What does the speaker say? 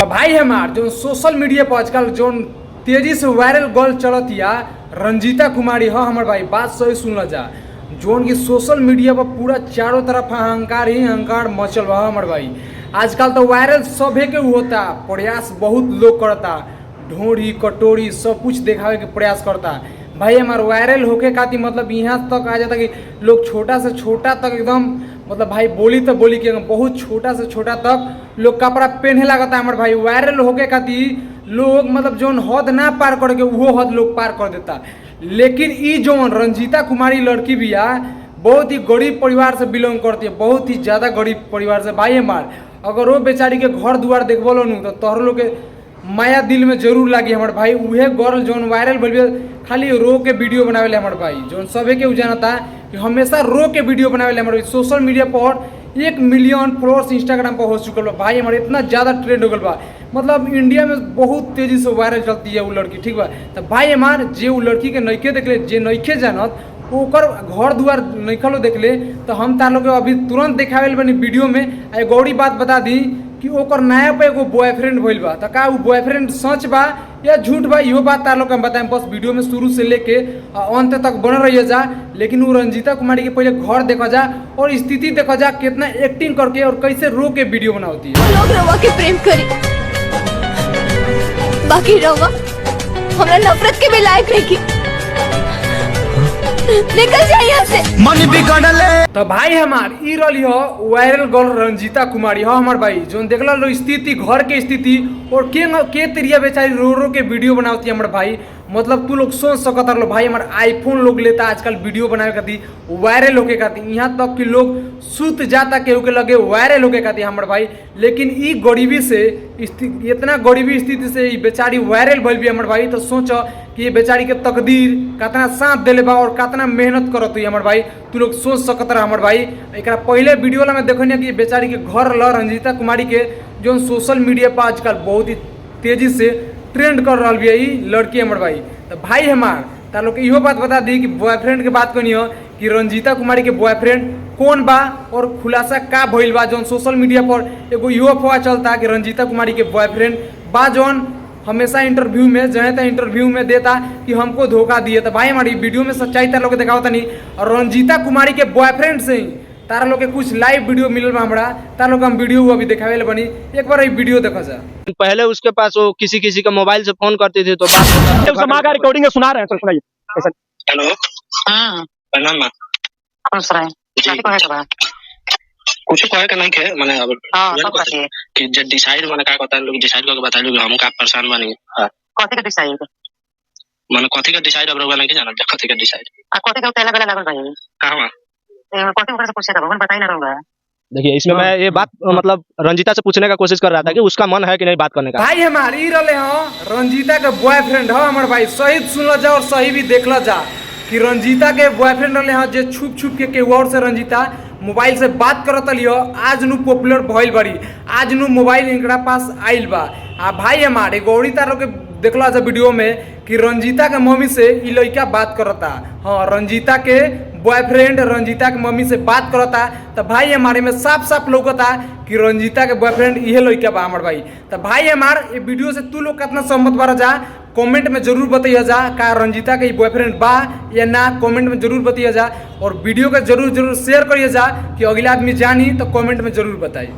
भाई हमार जो सोशल मीडिया पर आजकल जो तेजी से वायरल गर्ल चलतिया रंजीता कुमारी हाँ हमार भाई बात सही सुन जा जोन की सोशल मीडिया पर पूरा चारों तरफ अहंकार ही अहंकार मचल बा हमार भाई। आजकल तो वायरल सभे के होता प्रयास बहुत लोग करता ढोरी कटोरी सब कुछ दिखावे के प्रयास करता भाई हमार वायरल होके खातिर मतलब यहाँ तक आ जाता कि लोग छोटा से छोटा तक एकदम मतलब भाई बोली तो बोली के बहुत छोटा से छोटा तक लोग कपड़ा पहने लगता है हमारे भाई वायरल होके खातिर लोग मतलब जोन हद ना पार करके वो हद लोग पार कर देता। लेकिन ई जोन रंजीता कुमारी लड़की भी है बहुत ही गरीब परिवार से बिलोंग करती है बहुत ही ज़्यादा गरीब परिवार से भाई हमार अगर वो बेचारी के घर दुआर देखबो नु तो तोहर लोग के माया दिल में जरूर लगी हमारे भाई उहे गर्ल जोन वायरल बोलिए खाली रो के वीडियो बनावे हमारे भाई जोन सभी के जानता कि हमेशा रो के वीडियो बनावे हमारे सोशल मीडिया पर 1 मिलियन फॉलोअर्स इंस्टाग्राम पर हो चुकल बा भाई हमारे इतना ज़्यादा ट्रेंड हो गल बा मतलब इंडिया में बहुत तेजी से वायरल चलती है वो लड़की ठीक बा। तो भाई हमार जे वो लड़की के नइखे देख ले जे नइखे जानत ओकर घर दुआर नइखलो देख ले तो हम तार लोग अभी तुरंत देखावे बनी वीडियो में आ गौरी बात बता दी कि ओकर नया पे एगो बॉयफ्रेंड भइल बा तो का वो बॉयफ्रेंड सच बा या झूठ बा इहो बात तार लोग हम बताएं बस वीडियो में शुरू से लेके अंत तक बन रही जा। लेकिन वो रंजीता कुमारी के पहले घर देखा जा और स्थिति देखा जा कितना एक्टिंग करके और कैसे रो के वीडियो बनाती है। लोग रवा के प्रेम करी बाकी रवा हमरा नफरत के भी लायक नहीं की निकल जाए यहाँ से मन बिगड़ले। तो भाई हमार ई रही हो वायरल गर्ल रंजीता कुमारी हो हमार भाई जो देखला लो स्थिति घर के स्थिति और के तेरिया बेचारी रो रो के वीडियो बनाती है हमारे भाई मतलब तू लोग सोच सकता लो भाई हमारे आईफोन लोग लेता आजकल वीडियो बनावे खातिर वायरल होके खातिर यहाँ तक कि लोग सुत जाता केहू के लगे वायरल होके खातिर हमारे भाई। लेकिन ई गरीबी से इतना गरीबी स्थिति से बेचारी वायरल भइल भी हमारे भाई तो सोचो कि ये बेचारी के तकदीर कितना साथ दिले बा और कितना मेहनत करत हुई हमारे भाई तू लोग सोच सकत रहा हमारे भाई। एक पहले वीडियो में देखनी कि बेचारी के घर ल रंजीता कुमारी के जो सोशल मीडिया पर आजकल बहुत ही तेजी से ट्रेंड कर रहा है लड़की हमारे भाई। तो भाई हमार तार लोग इहो बात बता दी कि बॉयफ्रेंड के बात करनी हो कि रंजीता कुमारी के बॉयफ्रेंड कौन बा और खुलासा का भइल बा जो सोशल मीडिया पर एगो इहो अफवाह चलता कि रंजीता कुमारी के बॉयफ्रेंड बा जौन हमेशा इंटरव्यू में जहाँ तक इंटरव्यू में देता कि हमको धोखा दिए। तो भाई हमारी वीडियो में सच्चाई तार लोग दिखाओ तनी और रंजीता कुमारी के बॉयफ्रेंड से ही तारा लोग के कुछ लाइव वीडियो मिलल बा हमरा तार लोग हम वीडियो अभी दिखावे बनी एक बार ये वीडियो देखा जा। पहले उसके पास वो किसी किसी का मोबाइल से फोन करती थी तो बात रिकॉर्डिंग सुना रहे हैं सुनाइए। हेलो हां प्रणाम मां कौन सर है कुछ कहे के नहीं के माने अब हां सब बात कि जे डिसाइड माने का कहता लोग डिसाइड करके बता लोग हम का परेशान बनी कथि का डिसाइड माने कथि का डिसाइड अब नहीं जाना कथि का डिसाइड कथि का पहला वाला लागल भाई कहां कथि ऊपर से पूछे था भगवान बताई ना रहूंगा। देखिए इसमें मैं ये बात मतलब रंजीता से पूछने का कोशिश कर रहा था कि उसका मन है कि नहीं बात करने का। भाई हमारी रले हाँ रंजीता के बॉयफ्रेंड हो हमारे भाई सही सुन जा और सही भी देख जा कि रंजीता के बॉयफ्रेंड रहे हाँ जो छुप छुप के केहू और से रंजीता मोबाइल से बात करत लियो आज नु पॉपुलर भइल बड़ी आज नु मोबाइल इनकरा पास आइल बा। आ भाई हमारे गौरी तारो के देखला जा वीडियो में कि रंजीता के मम्मी से ई लड़का बात करता हाँ रंजीता के बॉयफ्रेंड रंजीता के मम्मी से बात करता। तो भाई हमारे में साफ साफ लौकता कि रंजीता के बॉयफ्रेंड इहे लड़का बा हमार भाई। तो भाई हमार ये वीडियो से तू लोग कितना सहमत बारा जा कमेंट में जरूर बताइए जा का रंजीता के बॉयफ्रेंड बा या ना कमेंट में जरूर बताइए जा और वीडियो को जरूर शेयर करिए जा कि अगला आदमी जानी तो कमेंट में जरूर बताइए।